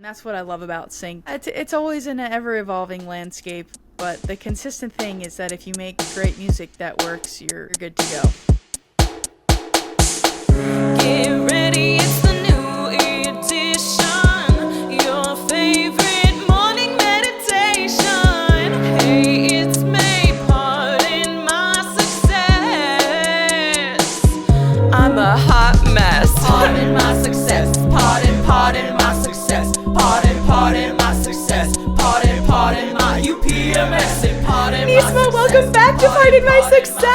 And that's what I love about sync. It's always in an ever-evolving landscape, but the consistent thing is that if you make great music that works, you're good to go. Get ready, it's the new edition, your favorite morning meditation. Hey, it's me, pardon my success. I'm a hot mess. Pardon my success. Pardon my success. Pardon my success. Pardon my UPMS. And pardon Nismah, welcome back to Pardon My Success.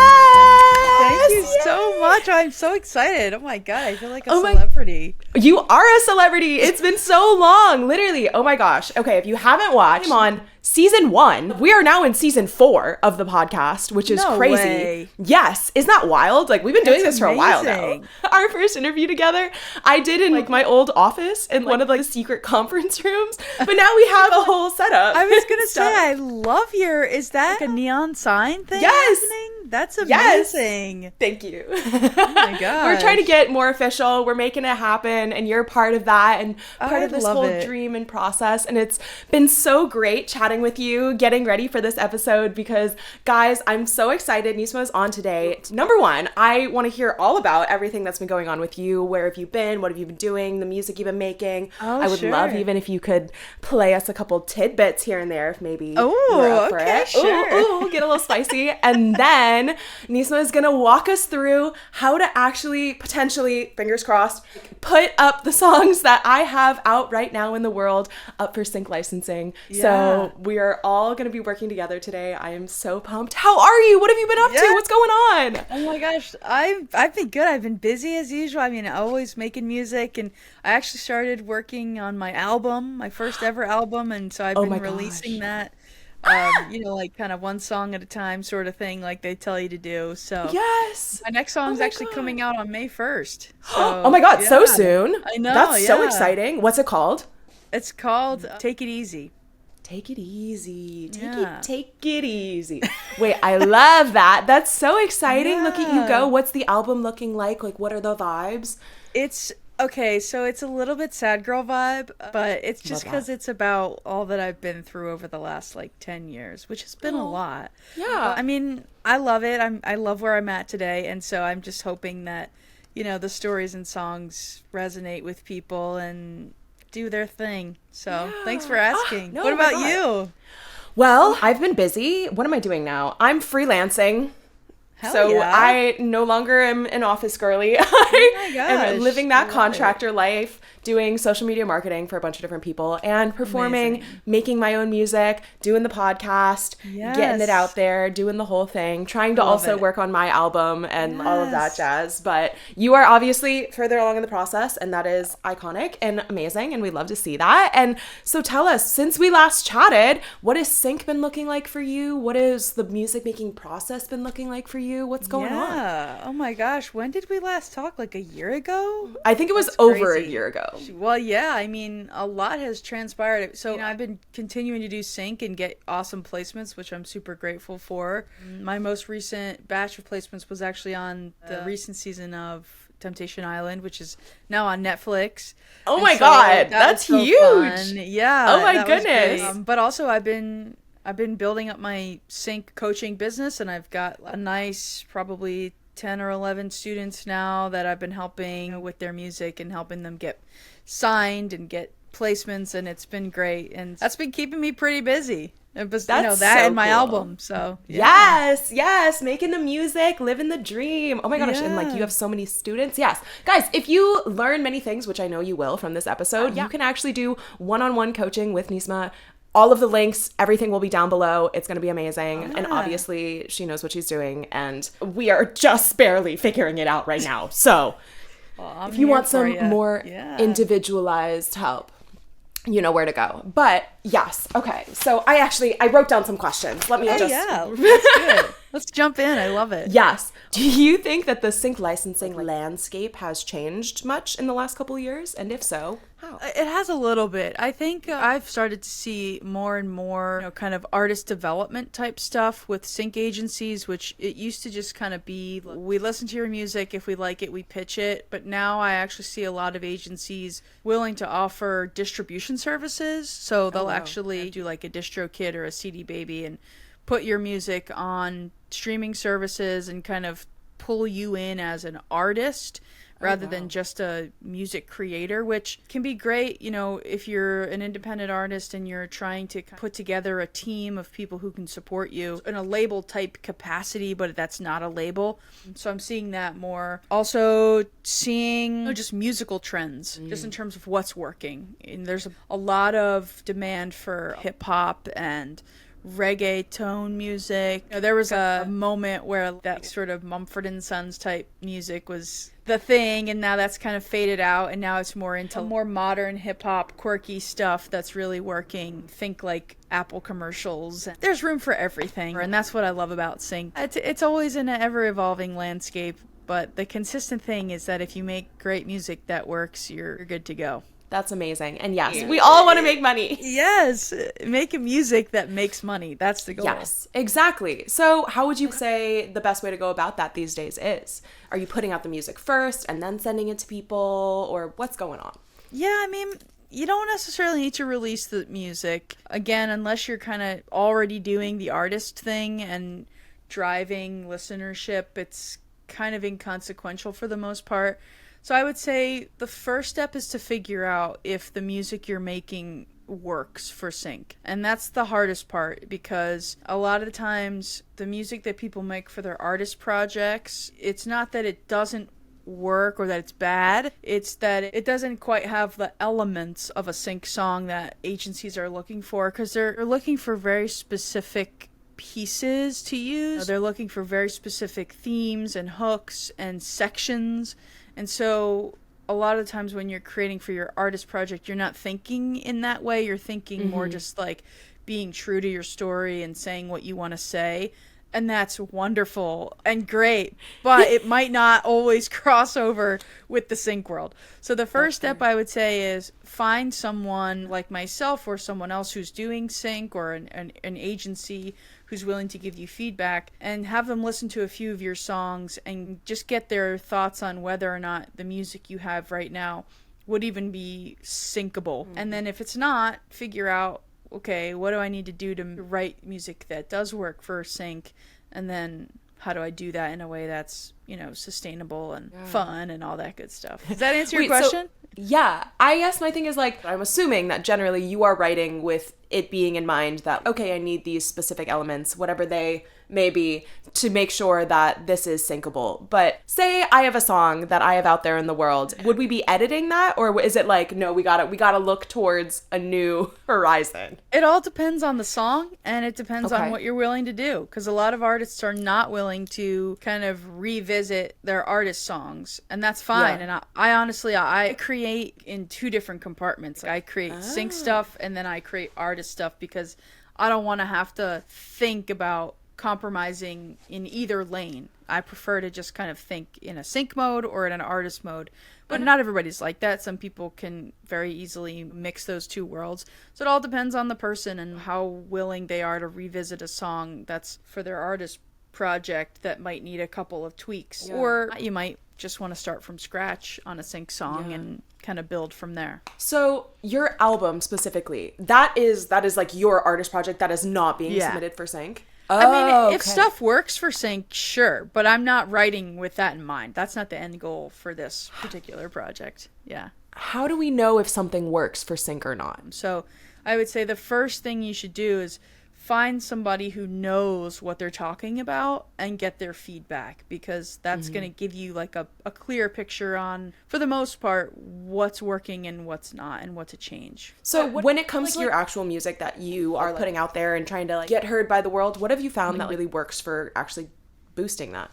Thank you so much. I'm so excited. Oh my God, I feel like a celebrity. You are a celebrity. It's been so long. Literally. Oh my gosh. Okay, if you haven't watched, I'm on season 1. We are now in season 4 of the podcast, which is No crazy. way. Yes. Isn't that wild? Like, we've been doing That's this for a while now. amazing. Our first interview together, I did in like my old office in one of like the secret conference rooms. But now we have a whole setup. I was going to say, I love is that like a neon sign thing Yes. happening? That's Yes. amazing. Thank you. Oh my God. We're trying to get more official. We're making it happen, and you're part of that and part of this love whole it. dream and process. And it's been so great chatting with you, getting ready for this episode because, guys, I'm so excited. Nismah is on today. Number one, I want to hear all about everything that's been going on with you. Where have you been? What have you been doing? The music you've been making. Oh, I would love sure. even if you could play us a couple tidbits here and there if maybe Oh, you're up for okay, it. sure. Ooh, get a little spicy. And then Nismah is going to walk us through how to actually potentially, fingers crossed, put up the songs that I have out right now in the world up for sync licensing. Yeah. So we are all going to be working together today. I am so pumped. How are you? What have you been up to? Yeah. What's going on? Oh my gosh, I've been good. I've been busy as usual. I mean, always making music, and I actually started working on my album, my first ever album, and so I've Oh been my releasing gosh. that. Like kind of one song at a time sort of thing, like they tell you to do. So Yes. my next song's my actually God. coming out on May 1st. Oh my God, so yeah. soon. I know, That's so yeah. exciting. What's it called? It's called Take It Easy. Take it easy. Yeah. Take it easy. Wait, I love that. That's so exciting. Look at you Yeah. go. What's the album looking like? Like, what are the vibes? It's okay, so it's a little bit sad girl vibe, but it's just Love because that. it's about all that I've been through over the last like 10 years, which has been a lot. Yeah. I mean, I love it. I love where I'm at today, and so I'm just hoping that, the stories and songs resonate with people and do their thing. So, thanks for asking. no, What oh my about God. you? Well, I've been busy. What am I doing now? I'm freelancing. Hell So yeah. I no longer am an office girly. my I gosh, am living I that love contractor life, doing social media marketing for a bunch of different people and performing, Amazing. making my own music, doing the podcast, getting it Yes. out there, doing the whole thing, trying to Love also it. work on my album and all of that Yes. jazz. But you are obviously further along in the process, and that is iconic and amazing, and we love to see that. And so tell us, since we last chatted, what has sync been looking like for you? What has the music making process been looking like for you? What's going on? Yeah. Oh my gosh, when did we last talk? Like a year ago? I think it was That's over a crazy. year ago. Well, yeah, I mean, a lot has transpired. So, I've been continuing to do sync and get awesome placements, which I'm super grateful for. My most recent batch of placements was actually on the recent season of Temptation Island, which is now on Netflix. Oh And my so God, that that's was so huge. fun. Yeah. Oh my that was great. goodness. But also, I've been building up my sync coaching business, and I've got a nice, probably 10 or 11 students now that I've been helping with their music and helping them get signed and get placements, and it's been great, and that's been keeping me pretty busy. It was, That's that so and my cool. album. So yeah. Yes, making the music, living the dream. Oh my gosh, and like Yeah. you have so many students. Yes. Guys, if you learn many things, which I know you will from this episode, you can actually do one-on-one coaching with Nismah. All of the links, everything will be down below. It's going to be amazing. And obviously, she knows what she's doing, and we are just barely figuring it out right now. So, Well, I'm if you here want for some ya. more Yeah. individualized help, you know where to go. But yes, okay. So I wrote down some questions. Let me Oh, just. yeah, let's do it. Let's jump in. I love it. Yes. Do you think that the sync licensing landscape has changed much in the last couple of years? And if so, How? It has a little bit. I think I've started to see more and more, kind of artist development type stuff with sync agencies, which it used to just kind of be, we listen to your music, if we like it, we pitch it. But now I actually see a lot of agencies willing to offer distribution services. So they'll actually do like a DistroKid or a CD Baby and put your music on streaming services and kind of pull you in as an artist rather than just a music creator, which can be great, if you're an independent artist and you're trying to put together a team of people who can support you in a label type capacity, but that's not a label. So I'm seeing that more. Also seeing just musical trends, just in terms of what's working. And there's a lot of demand for hip hop and reggaeton music. There was a moment where that sort of Mumford & Sons type music was the thing, and now that's kind of faded out, and now it's more into more modern hip-hop, quirky stuff that's really working. Think like Apple commercials. There's room for everything, and that's what I love about sync. It's always in an ever-evolving landscape, but the consistent thing is that if you make great music that works, you're good to go. That's amazing. And yes, we all want to make money. Yes, make music that makes money. That's the goal. Yes, exactly. So how would you say the best way to go about that these days is? Are you putting out the music first and then sending it to people, or what's going on? Yeah, I mean, you don't necessarily need to release the music, again, unless you're kind of already doing the artist thing and driving listenership. It's kind of inconsequential for the most part. So I would say the first step is to figure out if the music you're making works for sync. And that's the hardest part, because a lot of the times the music that people make for their artist projects, it's not that it doesn't work or that it's bad, it's that it doesn't quite have the elements of a sync song that agencies are looking for, because they're looking for very specific pieces to use. They're looking for very specific themes and hooks and sections. And so a lot of times when you're creating for your artist project, you're not thinking in that way. You're thinking more just like being true to your story and saying what you want to say. And that's wonderful and great, but it might not always cross over with the sync world. So the first step I would say is find someone like myself or someone else who's doing sync, or an agency who's willing to give you feedback, and have them listen to a few of your songs and just get their thoughts on whether or not the music you have right now would even be syncable. And then if it's not, figure out, okay, what do I need to do to write music that does work for sync? And then how do I do that in a way that's, sustainable and fun and all that good stuff? Does that answer your question? Yeah. I guess my thing is, like, I'm assuming that generally you are writing with it being in mind that, okay, I need these specific elements, whatever they may be, to make sure that this is syncable. But say I have a song that I have out there in the world, would we be editing that? Or is it like, no, we gotta look towards a new horizon? It all depends on the song, and it depends on what you're willing to do. Because a lot of artists are not willing to kind of revisit their artist songs, and that's fine. And I honestly, I create in two different compartments. I create sync stuff, and then I create artist stuff, because I don't want to have to think about compromising in either lane. I prefer to just kind of think in a sync mode or in an artist mode, but not everybody's like that. Some people can very easily mix those two worlds. So it all depends on the person and how willing they are to revisit a song that's for their artist project that might need a couple of tweaks, or you might just want to start from scratch on a sync song and kind of build from there. So your album specifically, that is like your artist project that is not being submitted for sync? I mean, if stuff works for sync, sure, but I'm not writing with that in mind. That's not the end goal for this particular project. Yeah. How do we know if something works for sync or not? So I would say the first thing you should do is find somebody who knows what they're talking about and get their feedback, because that's going to give you like a clear picture on, for the most part, what's working and what's not and what to change. So when it comes to your actual music that you are putting out there and trying to like get heard by the world, what have you found that really works for actually boosting that?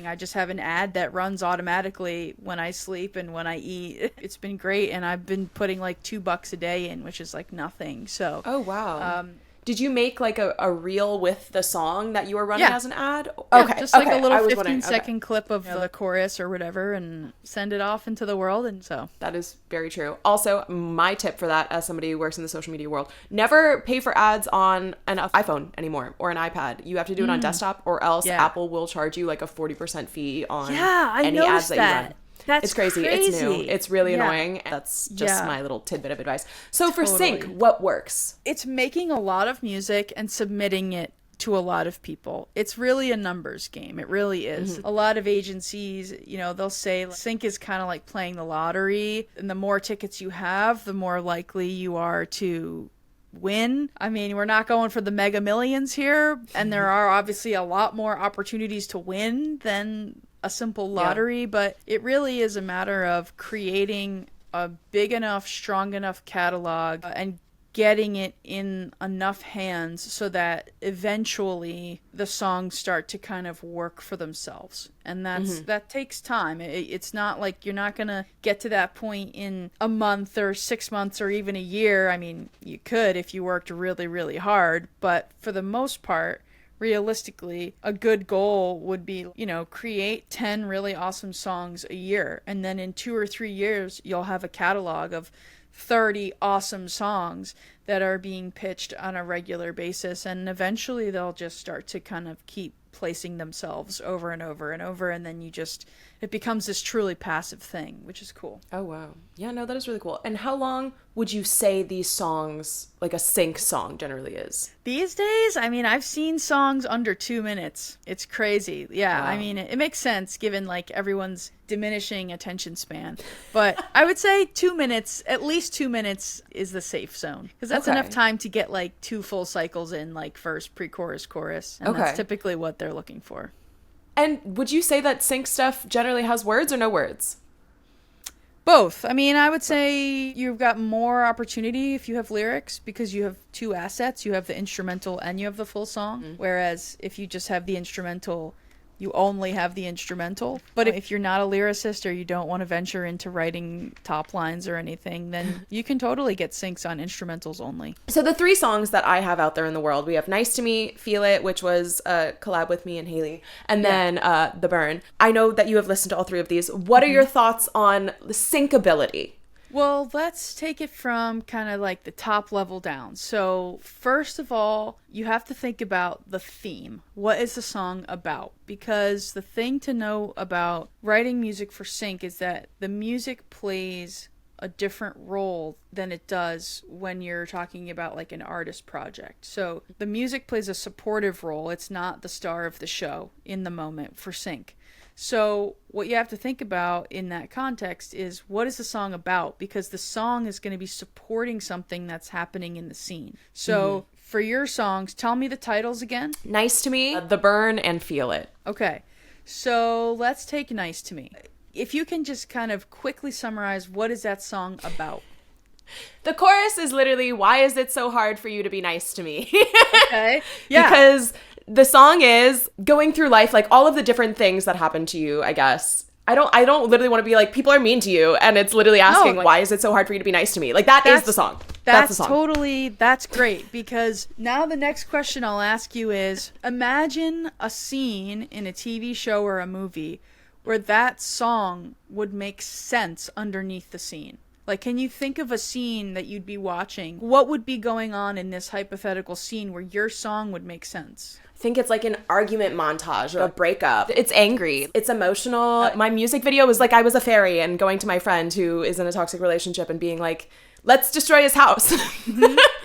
I just have an ad that runs automatically when I sleep and when I eat. It's been great, and I've been putting like $2 a day in, which is like nothing. So oh wow. Did you make like a reel with the song that you were running as an ad? Yeah, just like a little I was 15-second clip of the chorus or whatever, and send it off into the world. And so that is very true. Also, my tip for that, as somebody who works in the social media world, never pay for ads on an iPhone anymore or an iPad. You have to do it on desktop, or else Apple will charge you like a 40% fee on any ads that you run. It's crazy. It's new. It's really annoying. That's just my little tidbit of advice. So for sync, what works? It's making a lot of music and submitting it to a lot of people. It's really a numbers game. It really is. A lot of agencies, you know, they'll say sync is kind of like playing the lottery, and the more tickets you have, the more likely you are to win. I mean, we're not going for the mega millions here, and there are obviously a lot more opportunities to win than a simple lottery, but it really is a matter of creating a big enough, strong enough catalog and getting it in enough hands so that eventually the songs start to kind of work for themselves. And that takes time. It's not like you're not going to get to that point in a month or 6 months or even a year. I mean, you could if you worked really, really hard, but for the most part, realistically, a good goal would be, you know, create 10 really awesome songs a year. And then in 2 or 3 years, you'll have a catalog of 30 awesome songs that are being pitched on a regular basis. And eventually they'll just start to kind of keep placing themselves over and over and over. And then it becomes this truly passive thing, which is cool. Oh, wow. Yeah, no, that is really cool. And how long would you say these songs, like a sync song, generally is? These days, I mean, I've seen songs under 2 minutes. It's crazy. Yeah, wow. I mean, it makes sense given like everyone's diminishing attention span. But I would say 2 minutes, at least 2 minutes is the safe zone. Because that's enough time to get like 2 full cycles in, like first, pre-chorus, chorus. And that's typically what they're looking for. And would you say that sync stuff generally has words or no words? Both. I mean, I would say you've got more opportunity if you have lyrics because you have 2 assets. You have the instrumental and you have the full song. Whereas if you just have the instrumental, you only have the instrumental. But if you're not a lyricist or you don't want to venture into writing top lines or anything, then you can totally get syncs on instrumentals only. So the 3 songs that I have out there in the world, we have Nice to Me, Feel It, which was a collab with me and Haley, and then The Burn. I know that you have listened to all 3 of these. What are your thoughts on the syncability? Well, let's take it from kind of like the top level down. So first of all, you have to think about the theme. What is the song about? Because the thing to know about writing music for sync is that the music plays a different role than it does when you're talking about like an artist project. So the music plays a supportive role. It's not the star of the show in the moment for sync. So what you have to think about in that context is what is the song about? Because the song is going to be supporting something that's happening in the scene. So for your songs, tell me the titles again. Nice to Me, The Burn, and Feel It. Okay. So let's take Nice to Me. If you can just kind of quickly summarize, what is that song about? The chorus is literally, why is it so hard for you to be nice to me? Okay. Yeah. Because the song is going through life, like all of the different things that happen to you, I guess. I don't literally want to be like, people are mean to you. And it's literally asking, why is it so hard for you to be nice to me? Like that's the song. That's the song. That's great. Because now the next question I'll ask you is, imagine a scene in a TV show or a movie where that song would make sense underneath the scene. Like, can you think of a scene that you'd be watching? What would be going on in this hypothetical scene where your song would make sense? I think it's like an argument montage or a breakup. It's angry. It's emotional. My music video was like I was a fairy and going to my friend who is in a toxic relationship and being like, let's destroy his house.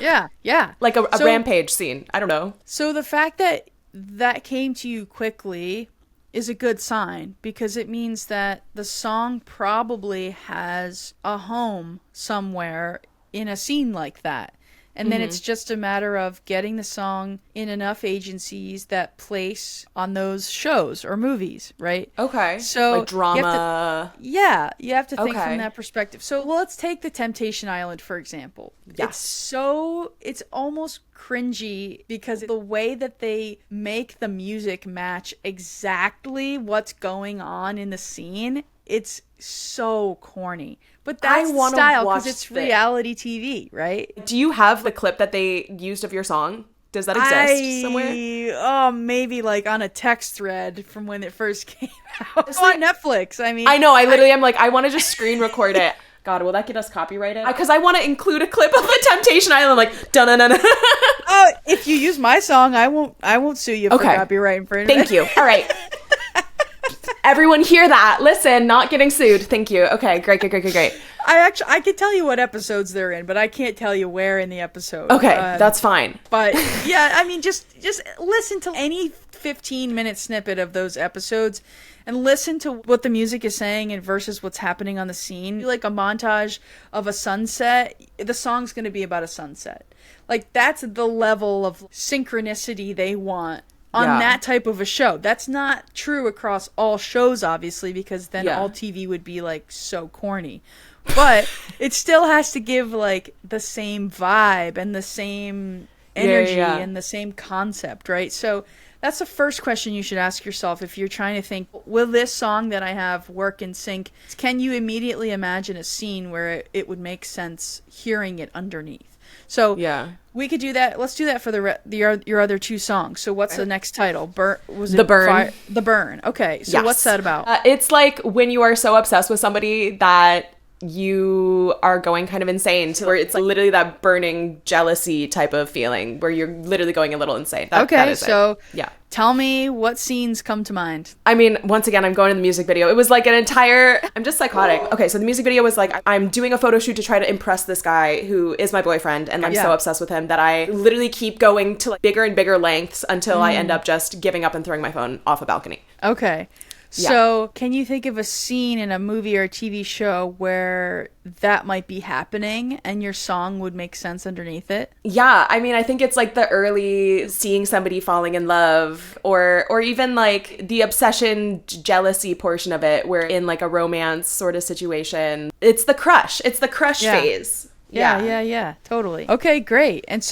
Yeah. Like a rampage scene. I don't know. So the fact that that came to you quickly is a good sign because it means that the song probably has a home somewhere in a scene like that. And then it's just a matter of getting the song in enough agencies that place on those shows or movies, right? Okay. So like drama. You have to think from that perspective. So let's take the Temptation Island, for example. Yes. It's almost cringy because the way that they make the music match exactly what's going on in the scene, it's so corny. But that's I wanna style watch because it's this. reality TV, right? Do you have the clip that they used of your song? Does that exist somewhere? Oh, maybe like on a text thread from when it first came out. It's on Netflix. I mean, I know. I literally am like, I want to just screen record it. God, will that get us copyrighted? Because I want to include a clip of the Temptation Island, like dun dun dun. Oh, if you use my song, I won't sue you for copyright infringement. Thank you. All right. Everyone hear that. Listen, not getting sued. Thank you. Okay, great. I could tell you what episodes they're in, but I can't tell you where in the episode. Okay, that's fine. But yeah, I mean, just listen to any 15-minute snippet of those episodes and listen to what the music is saying and versus what's happening on the scene. Like a montage of a sunset, the song's going to be about a sunset. Like that's the level of synchronicity they want on that type of a show. That's not true across all shows, obviously, because then all TV would be like so corny. But it still has to give like the same vibe and the same energy and the same concept, right? So that's the first question you should ask yourself if you're trying to think, will this song that I have work in sync? Can you immediately imagine a scene where it would make sense hearing it underneath? So we could do that. Let's do that for your other two songs. So what's the next title? The Burn. Okay. So what's that about? It's like when you are so obsessed with somebody that you are going kind of insane, to where it's like literally that burning jealousy type of feeling where you're literally going a little insane. That is so tell me what scenes come to mind. I mean, once again, I'm going to the music video. It was like I'm just psychotic. Okay, so the music video was like, I'm doing a photo shoot to try to impress this guy who is my boyfriend, and I'm so obsessed with him that I literally keep going to like bigger and bigger lengths until I end up just giving up and throwing my phone off a balcony. Okay. So, can you think of a scene in a movie or a TV show where that might be happening and your song would make sense underneath it? Yeah, I mean, I think it's like the early seeing somebody falling in love, or even like the obsession, jealousy portion of it, where in like a romance sort of situation, it's the crush phase. Yeah, totally. Okay, great. And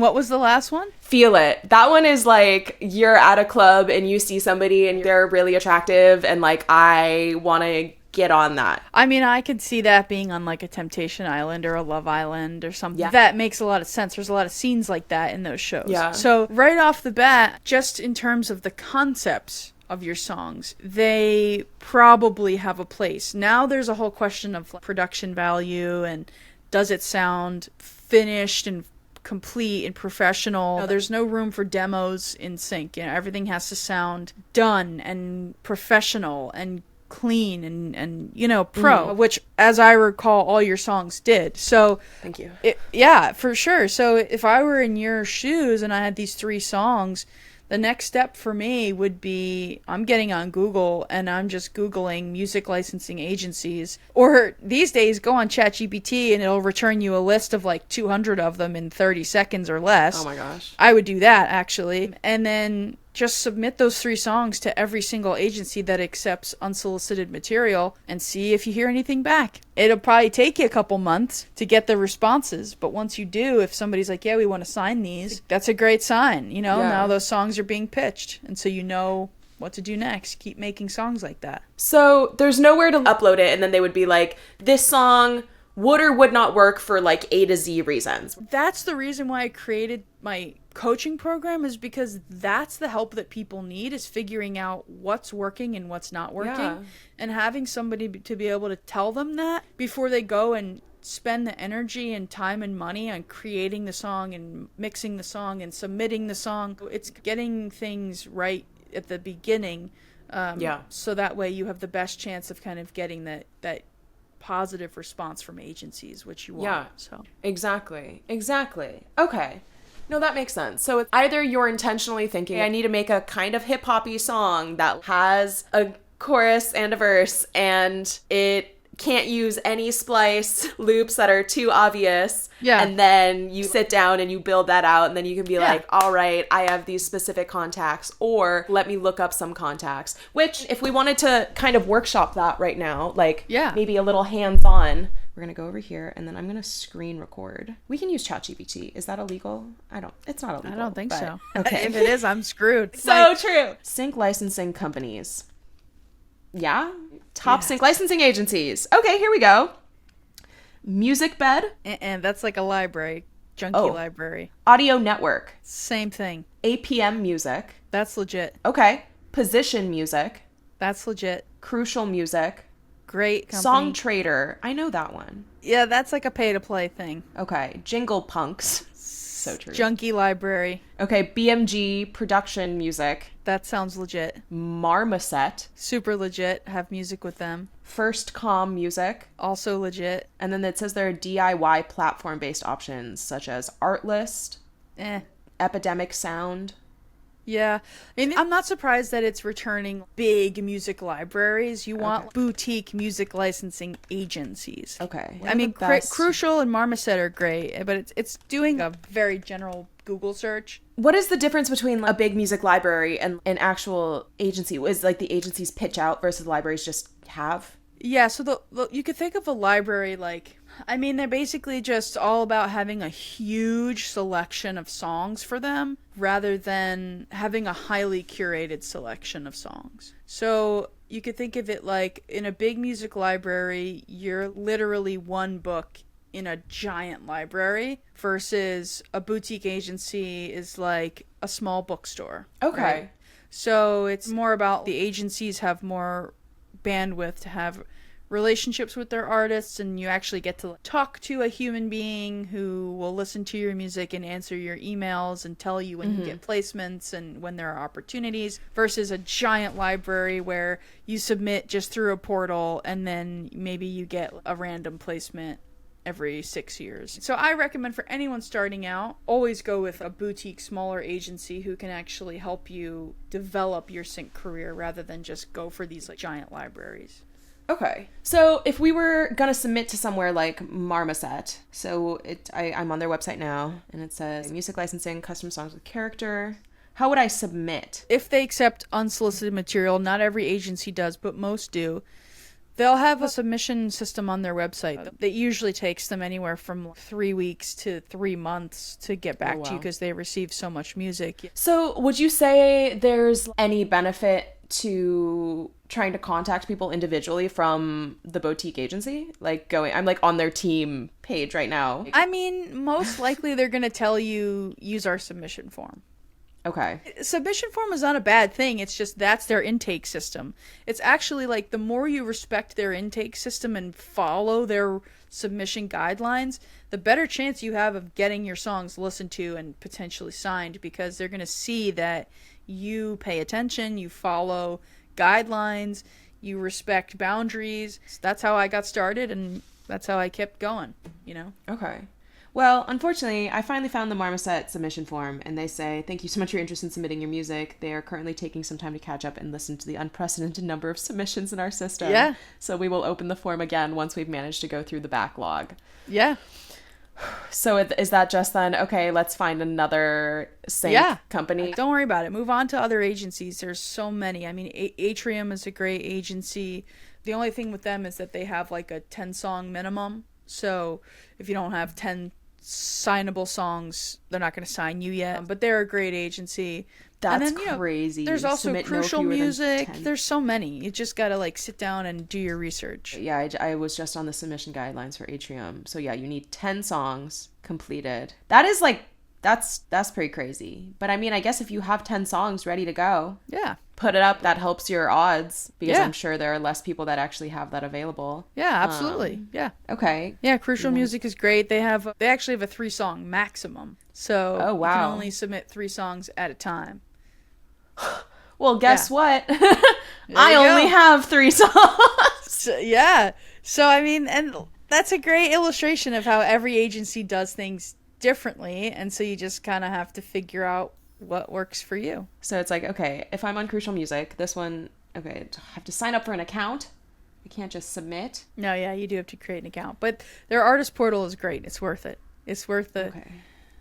what was the last one? Feel It. That one is like you're at a club and you see somebody and they're really attractive and like I want to get on that. I mean, I could see that being on like a Temptation Island or a Love Island or something. Yeah. That makes a lot of sense. There's a lot of scenes like that in those shows. Yeah. So right off the bat, just in terms of the concepts of your songs, they probably have a place. Now there's a whole question of production value and does it sound finished and complete and professional? There's no room for demos in sync. Everything has to sound done and professional and clean and pro, which as I recall all your songs did. So thank you. Yeah, for sure. So if I were in your shoes and I had these 3 songs, the next step for me would be I'm getting on Google and I'm just Googling music licensing agencies. Or these days, go on ChatGPT and it'll return you a list of like 200 of them in 30 seconds or less. Oh my gosh. I would do that, actually. And then just submit those 3 songs to every single agency that accepts unsolicited material and see if you hear anything back. It'll probably take you a couple months to get the responses, but once you do, if somebody's like, yeah, we want to sign these, that's a great sign. Now those songs are being pitched, and so you know what to do next. Keep making songs like that. So there's nowhere to upload it, and then they would be like, this song would or would not work for like A to Z reasons. That's the reason why I created my coaching program, is because that's the help that people need, is figuring out what's working and what's not working, and having somebody to be able to tell them that before they go and spend the energy and time and money on creating the song and mixing the song and submitting the song. It's getting things right at the beginning, so that way you have the best chance of kind of getting that positive response from agencies, which you want. Yeah, so exactly. Okay. No, that makes sense. So it's either you're intentionally thinking, I need to make a kind of hip-hoppy song that has a chorus and a verse, and it can't use any splice loops that are too obvious. Yeah. And then you sit down and you build that out, and then you can be like, all right, I have these specific contacts, or let me look up some contacts. Which, if we wanted to kind of workshop that right now, like maybe a little hands-on, we're going to go over here, and then I'm going to screen record. We can use ChatGPT. Is that illegal? It's not illegal. I don't think so. Okay. If it is, I'm screwed. So true. Sync licensing companies. Yeah? Top sync licensing agencies. Okay, here we go. Music bed. And that's like a library. Junkie library. Audio network. Same thing. APM music. That's legit. Okay. Position music. That's legit. Crucial music. Great company. Song Trader. I know that one. Yeah, that's like a pay-to-play thing. Okay. Jingle Punks. So true. Junkie library. Okay. BMG Production Music. That sounds legit. Marmoset. Super legit. Have music with them. First Com Music. Also legit. And then it says there are DIY platform-based options such as Artlist, Epidemic Sound. Yeah. I mean, I'm not surprised that it's returning big music libraries. You want boutique music licensing agencies. Okay. I mean, Crucial and Marmoset are great, but it's doing a very general Google search. What is the difference between a big music library and an actual agency? Is like the agencies pitch out versus the libraries just have? Yeah, so you could think of a library like, I mean, they're basically just all about having a huge selection of songs for them rather than having a highly curated selection of songs. So you could think of it like in a big music library, you're literally one book in a giant library versus a boutique agency is like a small bookstore. Okay. Right? So it's more about the agencies have more bandwidth to have relationships with their artists, and you actually get to talk to a human being who will listen to your music and answer your emails and tell you when you get placements and when there are opportunities, versus a giant library where you submit just through a portal and then maybe you get a random placement every 6 years. So I recommend for anyone starting out, always go with a boutique, smaller agency who can actually help you develop your sync career rather than just go for these like giant libraries. Okay. So if we were going to submit to somewhere like Marmoset, so I'm on their website now, and it says music licensing, custom songs with character. How would I submit? If they accept unsolicited material, not every agency does, but most do. They'll have a submission system on their website that usually takes them anywhere from 3 weeks to 3 months to get back to you because they receive so much music. So would you say there's any benefit to trying to contact people individually from the boutique agency? Like I'm like on their team page right now. I mean, most likely they're going to tell you use our submission form. Okay. Submission form is not a bad thing. It's just that's their intake system. It's actually like the more you respect their intake system and follow their submission guidelines, the better chance you have of getting your songs listened to and potentially signed, because they're going to see that you pay attention, you follow guidelines, you respect boundaries. That's how I got started, and that's how I kept going, you know? Okay. Well, unfortunately, I finally found the Marmoset submission form, and they say, thank you so much for your interest in submitting your music. They are currently taking some time to catch up and listen to the unprecedented number of submissions in our system. Yeah. So we will open the form again once we've managed to go through the backlog. Yeah. So is that just then, okay, let's find another sync company? Don't worry about it. Move on to other agencies. There's so many. I mean, Atrium is a great agency. The only thing with them is that they have like a 10-song minimum. So if you don't have 10 signable songs, they're not going to sign you yet. But they're a great agency. That's and then, crazy. There's also Submit Crucial no Music. There's so many. You just got to like sit down and do your research. Yeah, I was just on the submission guidelines for Atrium. So yeah, you need 10 songs completed. That is like, that's pretty crazy. But I mean, I guess if you have 10 songs ready to go, yeah, put it up. That helps your odds, because I'm sure there are less people that actually have that available. Yeah, absolutely. Yeah. Okay. Yeah, Crucial Music is great. They actually have a 3-song maximum. So you can only submit 3 songs at a time. Well, guess what? I only have 3 songs. So I mean, and that's a great illustration of how every agency does things differently, and so you just kind of have to figure out what works for you. So it's like, okay, if I'm on Crucial Music, this one, okay, I have to sign up for an account. I can't just submit. No, yeah, you do have to create an account, but their artist portal is great. It's worth it. It's worth the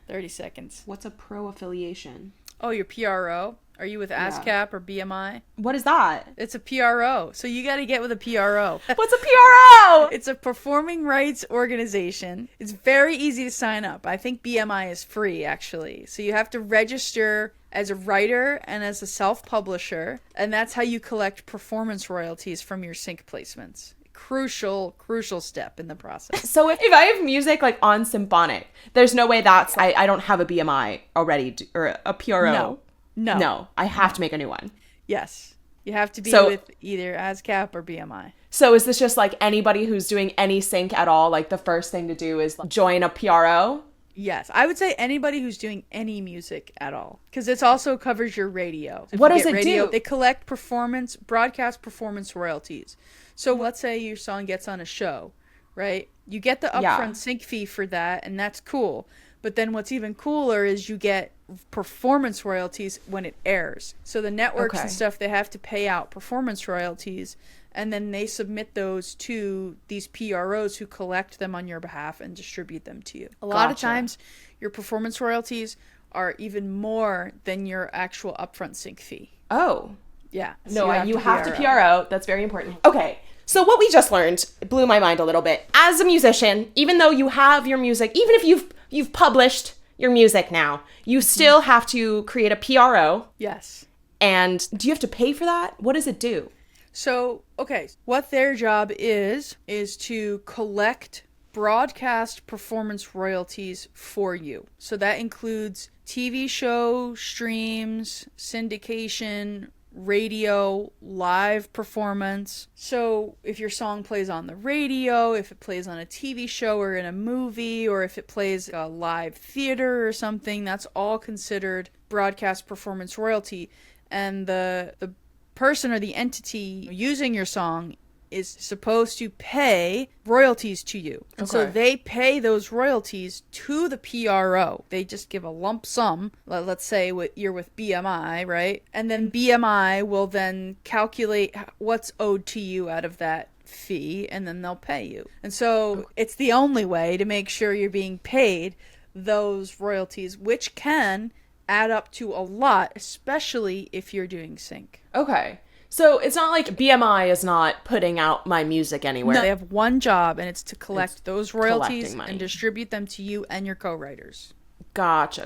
30 seconds. What's a pro affiliation? Oh, your PRO? Are you with ASCAP or BMI? What is that? It's a PRO. So you got to get with a PRO. What's a PRO? It's a performing rights organization. It's very easy to sign up. I think BMI is free, actually. So you have to register as a writer and as a self-publisher, and that's how you collect performance royalties from your sync placements. crucial step in the process. So if I have music like on symphonic, there's no way I don't have a BMI already or a PRO. No, I have to make a new one. Yes. You have to be with either ASCAP or BMI. So is this just like anybody who's doing any sync at all, like the first thing to do is join a PRO? Yes, I would say anybody who's doing any music at all, because it also covers your radio. What does it do? They collect broadcast performance royalties. So let's say your song gets on a show, right? You get the upfront sync fee for that, and that's cool. But then what's even cooler is you get performance royalties when it airs. So the networks and stuff, they have to pay out performance royalties, and then they submit those to these PROs who collect them on your behalf and distribute them to you. A lot of times, your performance royalties are even more than your actual upfront sync fee. Oh. Yeah. So you have to PRO. That's very important. Okay. So what we just learned blew my mind a little bit. As a musician, even though you have your music, even if you've published your music now, you still have to create a PRO. Yes. And do you have to pay for that? What does it do? So, okay, what their job is to collect broadcast performance royalties for you. So that includes TV show, streams, syndication, radio, live performance. So if your song plays on the radio, if it plays on a TV show or in a movie, or if it plays a live theater or something, that's all considered broadcast performance royalty. And the person or the entity using your song is supposed to pay royalties to you. And so they pay those royalties to the PRO. They just give a lump sum. Let's say you're with BMI, right? And then BMI will then calculate what's owed to you out of that fee, and then they'll pay you. And so it's the only way to make sure you're being paid those royalties, which can add up to a lot, especially if you're doing sync. Okay. So it's not like BMI is not putting out my music anywhere. No, they have one job, and it's to collect those royalties and distribute them to you and your co-writers. Gotcha.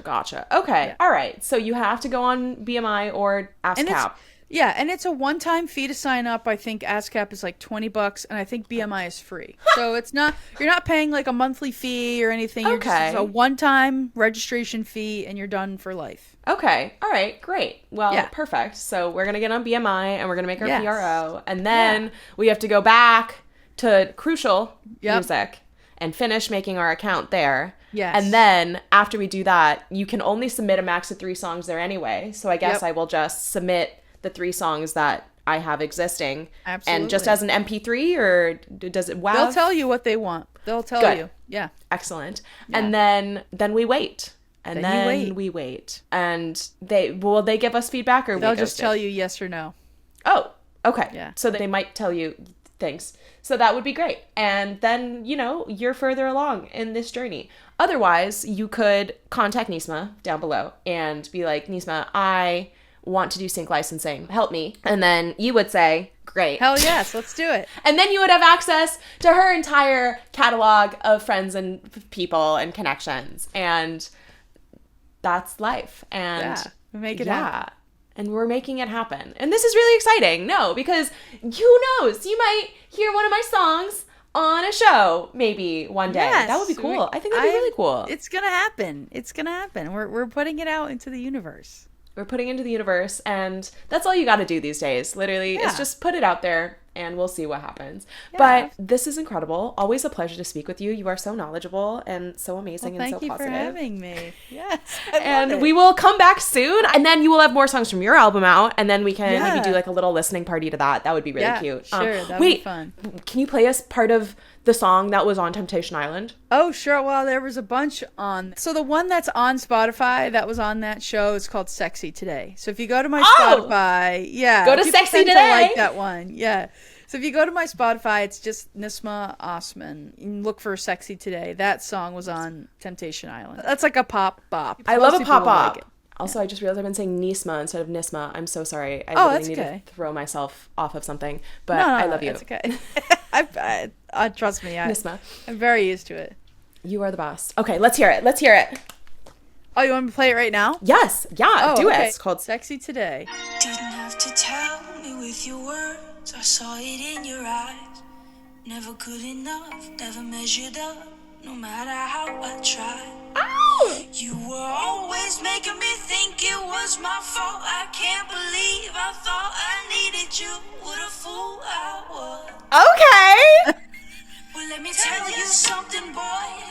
Okay. Yeah. All right. So you have to go on BMI or ASCAP. And it's a one-time fee to sign up. I think ASCAP is like $20, and I think BMI is free. So you're not paying like a monthly fee or anything. You're just a one-time registration fee, and you're done for life. Okay. All right. Great. Well, perfect. So we're going to get on BMI, and we're going to make our PRO. And then we have to go back to Crucial Music and finish making our account there. Yes. And then after we do that, you can only submit a max of 3 songs there anyway. So I guess I will just submit the 3 songs that I have existing. Absolutely. And just as an MP3, or does it WAV? They'll tell you what they want. They'll tell you. Yeah. Excellent. Yeah. And then we wait. And then we wait. And will they give us feedback, or they'll just tell you yes or no. Oh, okay. Yeah. So they might tell you things. So that would be great. And then, you're further along in this journey. Otherwise, you could contact Nismah down below and be like, Nismah, I want to do sync licensing. Help me. And then you would say, great. Hell yes, let's do it. And then you would have access to her entire catalog of friends and people and connections. And that's life. And we make it happen. And we're making it happen. And this is really exciting. No, because who knows? You might hear one of my songs on a show maybe one day. Yes. That would be cool. I think that'd be really cool. It's going to happen. It's going to happen. We're putting it out into the universe. We're putting it into the universe, and that's all you got to do these days. Literally, is just put it out there, and we'll see what happens. Yeah. But this is incredible. Always a pleasure to speak with you. You are so knowledgeable and so amazing and so positive. Thank you for having me. Yes. And we will come back soon, and then you will have more songs from your album out, and then we can maybe do like a little listening party to that. That would be really cute. Sure, that would be fun. Can you play us part of the song that was on Temptation Island? Oh, sure. Well, there was a bunch on. So the one that's on Spotify that was on that show is called Sexy Today. So if you go to my Spotify, go to Sexy Today. I like that one. Yeah. So if you go to my Spotify, it's just Nismah Osman. You can look for Sexy Today. That song was on Temptation Island. That's like a pop bop. I love a pop bop. Like also, I just realized I've been saying Nismah instead of Nismah. I'm so sorry. I really need to throw myself off of something. But I love you. That's okay. Trust me. Nismah. I'm very used to it. You are the boss. Okay, let's hear it. Oh, you want me to play it right now? Yes. Yeah, do it. It's called Sexy Today. Didn't have to tell me with your words. I saw it in your eyes. Never good enough, never measured up, no matter how I tried. Ow! You were always making me think it was my fault. I can't believe I thought I needed you. What a fool I was. Okay. Well, let me tell you something, boy.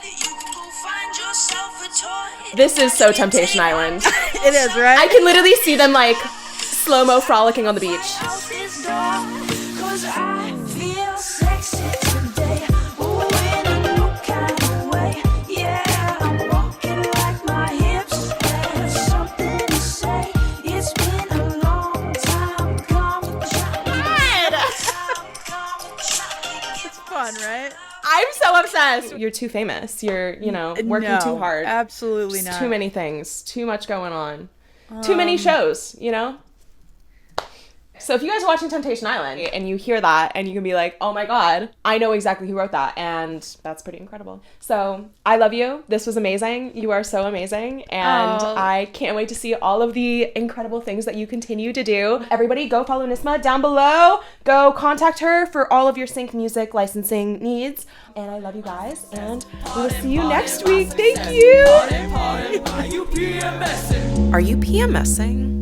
You can go find yourself a toy. This is so Temptation Island. It is, right? I can literally see them like slow-mo frolicking on the beach. Out this door, 'cause I feel sexy today. Ooh, in a new kind of way. Yeah, I'm walking like my hips have something to say. It's been a long time coming. It's fun, right? I'm so obsessed. You're too famous. You're, working too hard. Absolutely Just not. too many things. Too much going on. Too many shows, So if you guys are watching Temptation Island and you hear that and you can be like, oh my God, I know exactly who wrote that. And that's pretty incredible. So I love you. This was amazing. You are so amazing. And I can't wait to see all of the incredible things that you continue to do. Everybody go follow Nismah down below. Go contact her for all of your sync music licensing needs. And I love you guys. And we will see you next week. Thank you. Are you PMSing? Are you PMSing?